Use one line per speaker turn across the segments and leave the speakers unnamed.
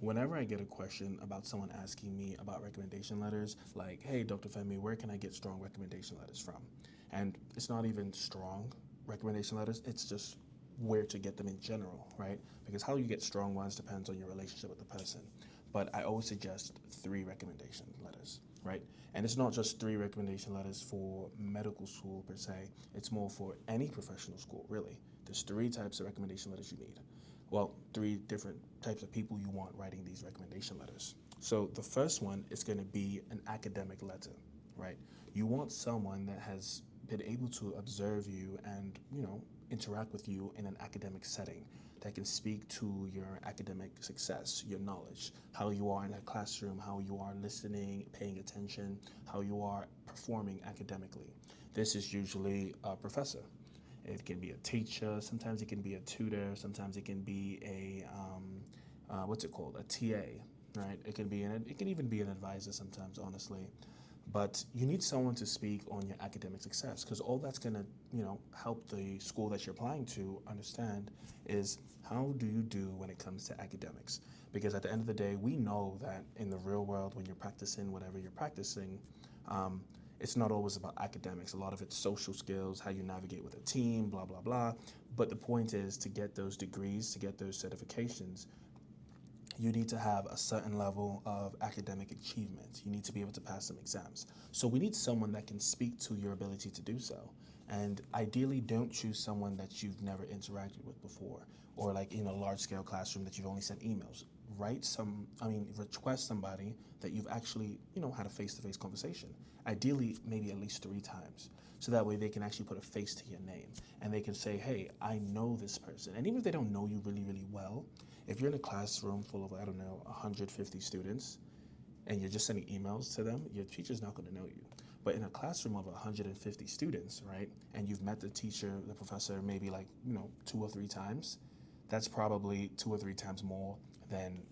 whenever I get a question about someone asking me about recommendation letters, like, hey, Dr. Femi, where can I get strong recommendation letters from? And it's not even strong recommendation letters, it's just where to get them in general, right? Because how you get strong ones depends on your relationship with the person. But I always suggest three recommendation letters, right? And it's not just three recommendation letters for medical school per se, it's more for any professional school, really. There's three types of recommendation letters you need. Well, three different types of people you want writing these recommendation letters. So the first one is going to be an academic letter, right? You want someone that has been able to observe you and, interact with you in an academic setting that can speak to your academic success, your knowledge, how you are in a classroom, how you are listening, paying attention, how you are performing academically. This is usually a professor. It can be a teacher, sometimes it can be a tutor, sometimes it can be what's it called, a TA, right? It can even be an advisor sometimes, honestly. But you need someone to speak on your academic success because all that's going to, help the school that you're applying to understand is how do you do when it comes to academics? Because at the end of the day, we know that in the real world, when you're practicing whatever you're practicing, um, it's not always about academics. A lot of it's social skills, how you navigate with a team, blah, blah, blah. But the point is to get those degrees, to get those certifications, you need to have a certain level of academic achievement. You need to be able to pass some exams. So we need someone that can speak to your ability to do so. And ideally, don't choose someone that you've never interacted with before or like in a large scale classroom that you've only sent emails. Request somebody that you've actually, had a face to face conversation. Ideally, maybe at least three times. So that way they can actually put a face to your name and they can say, hey, I know this person. And even if they don't know you really, really well, if you're in a classroom full of, I don't know, 150 students and you're just sending emails to them, your teacher's not going to know you. But in a classroom of 150 students, right, and you've met the teacher, the professor, maybe like, two or three times, that's probably two or three times more than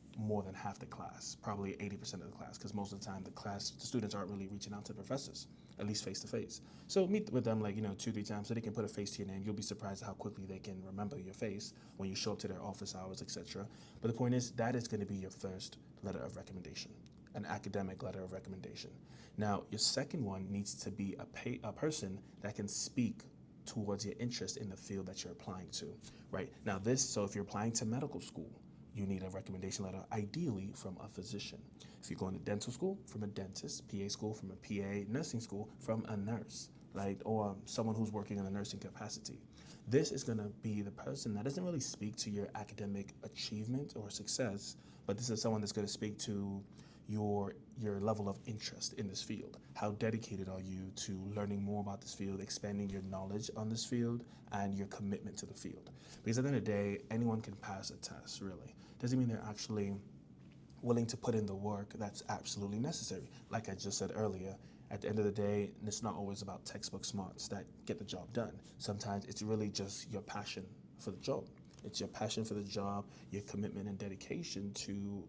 half the class, probably 80% of the class, because most of the time the students aren't really reaching out to the professors, at least face to face. So meet with them like, two, three times so they can put a face to your name. You'll be surprised how quickly they can remember your face when you show up to their office hours, etc. But the point is, that is going to be your first letter of recommendation, an academic letter of recommendation. Now, your second one needs to be a person that can speak towards your interest in the field that you're applying to, right? Now, so if you're applying to medical school, you need a recommendation letter, ideally from a physician. If you're going to dental school, from a dentist, PA school, from a PA, nursing school, from a nurse, right? Or someone who's working in a nursing capacity. This is going to be the person that doesn't really speak to your academic achievement or success, but this is someone that's going to speak to your level of interest in this field. How dedicated are you to learning more about this field, expanding your knowledge on this field, and your commitment to the field? Because at the end of the day, anyone can pass a test, really. Doesn't mean they're actually willing to put in the work that's absolutely necessary. Like I just said earlier, at the end of the day, it's not always about textbook smarts that get the job done. Sometimes it's really just your passion for the job. It's your passion for the job, your commitment and dedication to,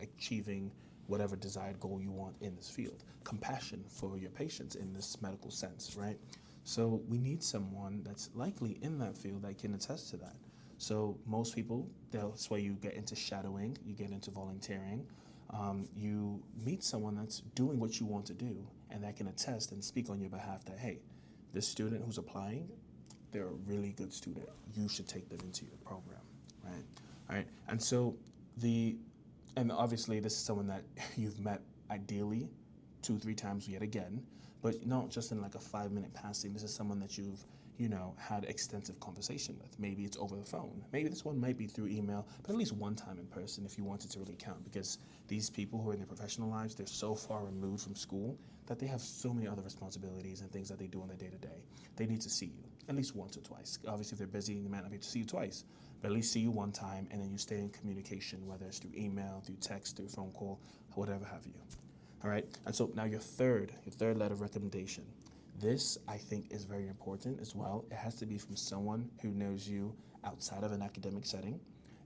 achieving whatever desired goal you want in this field. Compassion for your patients in this medical sense, right? So we need someone that's likely in that field that can attest to that. So most people, that's why you get into shadowing, you get into volunteering. You meet someone that's doing what you want to do and that can attest and speak on your behalf that, hey, this student who's applying, they're a really good student. You should take them into your program, right? All right. And obviously this is someone that you've met ideally 2, 3 times yet again, but not just in like a 5-minute passing. This is someone that you've, had extensive conversation with. Maybe it's over the phone. Maybe this one might be through email, but at least one time in person if you want it to really count, because these people who are in their professional lives, they're so far removed from school that they have so many other responsibilities and things that they do on their day-to-day. They need to see you at least once or twice. Obviously, if they're busy, they might not be able to see you twice, but at least see you one time, and then you stay in communication, whether it's through email, through text, through phone call, whatever have you. All right, and so now your third letter of recommendation. This, I think, is very important as well. It has to be from someone who knows you outside of an academic setting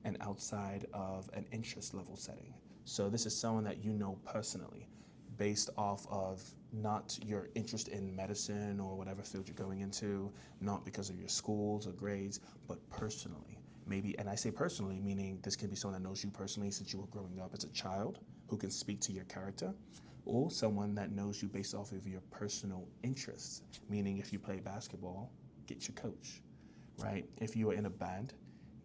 and outside of an interest level setting. So this is someone that you know personally, based off of not your interest in medicine or whatever field you're going into, not because of your schools or grades, but personally. Maybe, and I say personally, meaning this can be someone that knows you personally since you were growing up as a child, who can speak to your character, or someone that knows you based off of your personal interests, meaning if you play basketball, get your coach, right? If you are in a band,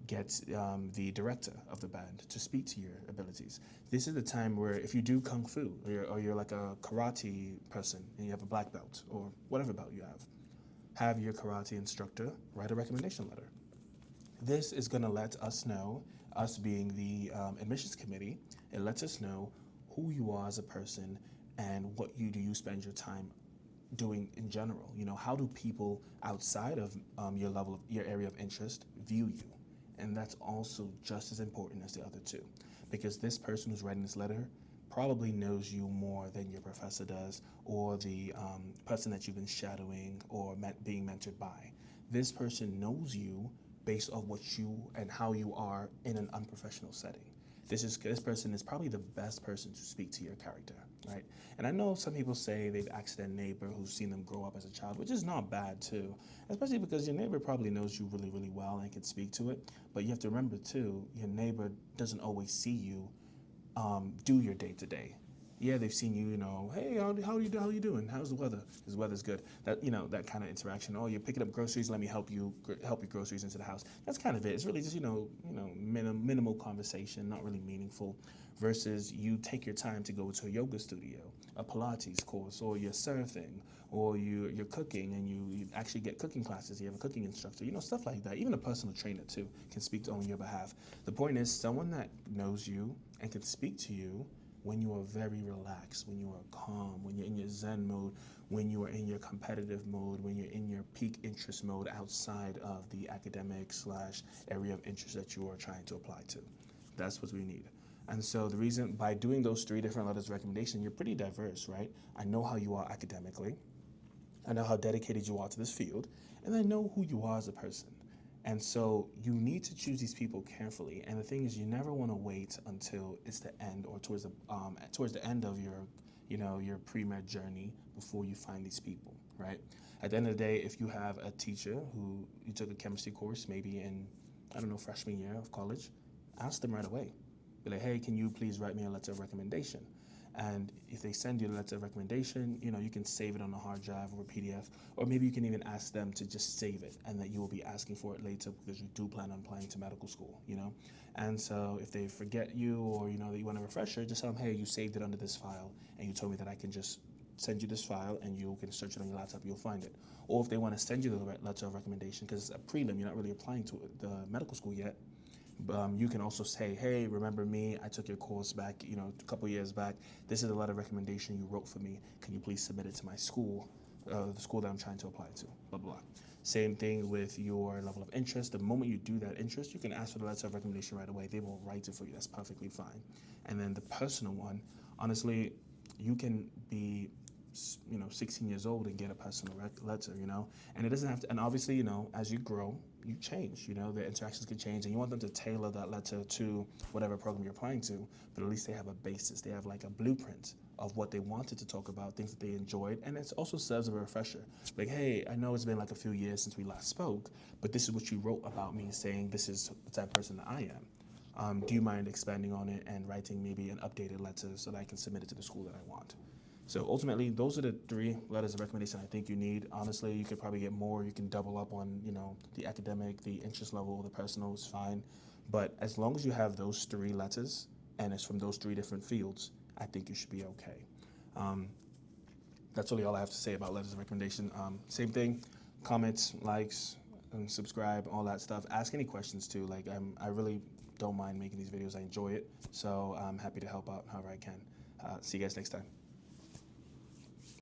get the director of the band to speak to your abilities. This is the time where if you do kung fu, or you're like a karate person and you have a black belt or whatever belt you have your karate instructor write a recommendation letter. This is going to let us know, us being the admissions committee, it lets us know who you are as a person and what do you spend your time doing in general. You know, how do people outside of your area of interest view you? And that's also just as important as the other two, because this person who's writing this letter probably knows you more than your professor does, or the person that you've been shadowing or being mentored by. This person knows you based on what you and how you are in an unprofessional setting. This person is probably the best person to speak to your character, right? And I know some people say they've asked their neighbor who's seen them grow up as a child, which is not bad too, especially because your neighbor probably knows you really, really well and can speak to it. But you have to remember too, your neighbor doesn't always see you do your day to day. Yeah, they've seen you, hey, how you doing? How's the weather? Because the weather's good. That, that kind of interaction. Oh, you're picking up groceries. Let me help your groceries into the house. That's kind of it. It's really just, minimal conversation, not really meaningful, versus you take your time to go to a yoga studio, a Pilates course, or you're surfing, or you're cooking and you actually get cooking classes. You have a cooking instructor, stuff like that. Even a personal trainer too can speak on your behalf. The point is, someone that knows you and can speak to you when you are very relaxed, when you are calm, when you're in your Zen mode, when you are in your competitive mode, when you're in your peak interest mode outside of the academic / area of interest that you are trying to apply to. That's what we need. And so the reason, by doing those 3 different letters of recommendation, you're pretty diverse, right? I know how you are academically, I know how dedicated you are to this field, and I know who you are as a person. And so you need to choose these people carefully. And the thing is, you never want to wait until it's the end or towards the end of your pre-med journey before you find these people, right? At the end of the day, if you have a teacher who you took a chemistry course, maybe in, freshman year of college, ask them right away. Be like, hey, can you please write me a letter of recommendation? And if they send you a letter of recommendation, you can save it on a hard drive or a PDF, or maybe you can even ask them to just save it and that you will be asking for it later because you do plan on applying to medical school, And so if they forget you or, that you want a refresher, just tell them, hey, you saved it under this file and you told me that I can just send you this file and you can search it on your laptop, you'll find it. Or if they want to send you the letter of recommendation because it's a prelim, you're not really applying to the medical school yet, you can also say, hey, remember me? I took your course back, a couple years back. This is a letter of recommendation you wrote for me. Can you please submit it to my school, the school that I'm trying to apply to, blah, blah, blah. Same thing with your level of interest. The moment you do that interest, you can ask for the letter of recommendation right away. They will write it for you. That's perfectly fine. And then the personal one, honestly, you can be 16 years old and get a personal letter, and it doesn't have to, and obviously, as you grow, you change, the interactions can change, and you want them to tailor that letter to whatever program you're applying to, but at least they have a basis. They have like a blueprint of what they wanted to talk about, things that they enjoyed, and it also serves as a refresher. Like, hey, I know it's been like a few years since we last spoke, but this is what you wrote about me, saying this is the type of person that I am. Do you mind expanding on it and writing maybe an updated letter so that I can submit it to the school that I want? So ultimately, those are the 3 letters of recommendation I think you need. Honestly, you could probably get more. You can double up on, the academic, the interest level, the personal is fine. But as long as you have those 3 letters and it's from those 3 different fields, I think you should be okay. That's really all I have to say about letters of recommendation. Same thing, comments, likes, and subscribe, all that stuff. Ask any questions too. Like I really don't mind making these videos. I enjoy it. So I'm happy to help out however I can. See you guys next time.